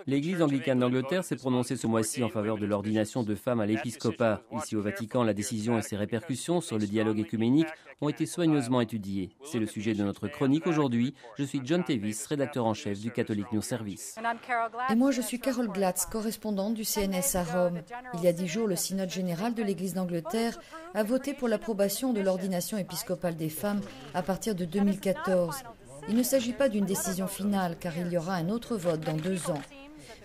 L'Église anglicane d'Angleterre s'est prononcée ce mois-ci en faveur de l'ordination de femmes à l'épiscopat. Ici au Vatican, la décision et ses répercussions sur le dialogue œcuménique ont été soigneusement étudiées. C'est le sujet de notre chronique aujourd'hui. Je suis John Tevis, rédacteur en chef du Catholic News Service. Et moi, je suis Carol Glatz, correspondante du CNS à Rome. Il y a 10 jours, le synode général de l'Église d'Angleterre a voté pour l'approbation de l'ordination épiscopale des femmes à partir de 2014. Il ne s'agit pas d'une décision finale, car il y aura un autre vote dans 2 ans.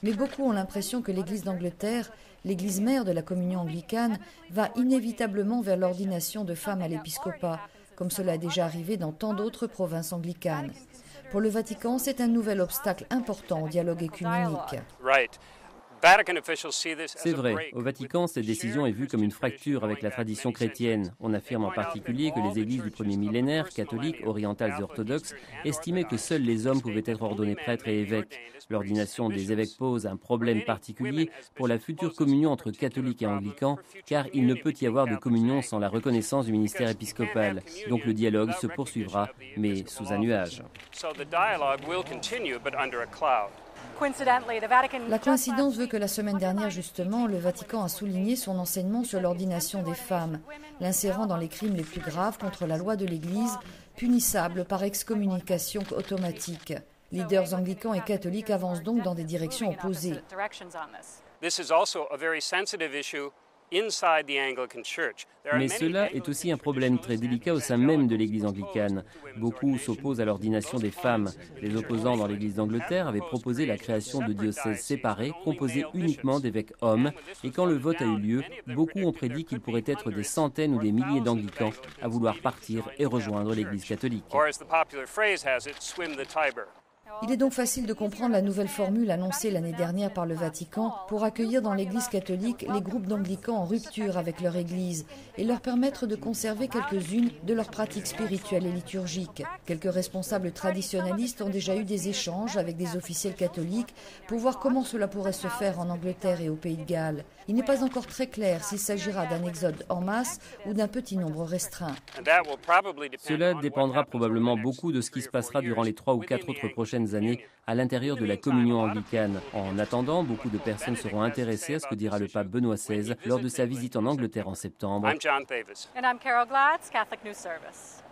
Mais beaucoup ont l'impression que l'Église d'Angleterre, l'Église mère de la communion anglicane, va inévitablement vers l'ordination de femmes à l'épiscopat, comme cela a déjà arrivé dans tant d'autres provinces anglicanes. Pour le Vatican, c'est un nouvel obstacle important au dialogue œcuménique. C'est vrai, au Vatican, cette décision est vue comme une fracture avec la tradition chrétienne. On affirme en particulier que les églises du premier millénaire, catholiques, orientales et orthodoxes, estimaient que seuls les hommes pouvaient être ordonnés prêtres et évêques. L'ordination des évêques pose un problème particulier pour la future communion entre catholiques et anglicans, car il ne peut y avoir de communion sans la reconnaissance du ministère épiscopal. Donc le dialogue se poursuivra, mais sous un nuage. La coïncidence veut que la semaine dernière, justement, le Vatican a souligné son enseignement sur l'ordination des femmes, l'insérant dans les crimes les plus graves contre la loi de l'Église, punissables par excommunication automatique. Leaders anglicans et catholiques avancent donc dans des directions opposées. Mais cela est aussi un problème très délicat au sein même de l'Église anglicane. Beaucoup s'opposent à l'ordination des femmes. Les opposants dans l'Église d'Angleterre avaient proposé la création de diocèses séparés, composés uniquement d'évêques hommes. Et quand le vote a eu lieu, beaucoup ont prédit qu'il pourrait être des centaines ou des milliers d'anglicans à vouloir partir et rejoindre l'Église catholique. Il est donc facile de comprendre la nouvelle formule annoncée l'année dernière par le Vatican pour accueillir dans l'Église catholique les groupes d'anglicans en rupture avec leur Église et leur permettre de conserver quelques-unes de leurs pratiques spirituelles et liturgiques. Quelques responsables traditionnalistes ont déjà eu des échanges avec des officiels catholiques pour voir comment cela pourrait se faire en Angleterre et au Pays de Galles. Il n'est pas encore très clair s'il s'agira d'un exode en masse ou d'un petit nombre restreint. Cela dépendra probablement beaucoup de ce qui se passera durant les 3 ou 4 autres prochaines années à l'intérieur de la communion anglicane. En attendant, beaucoup de personnes seront intéressées à ce que dira le pape Benoît XVI lors de sa visite en Angleterre en septembre. I'm John Davis. And I'm Carol Glatz, Catholic News Service.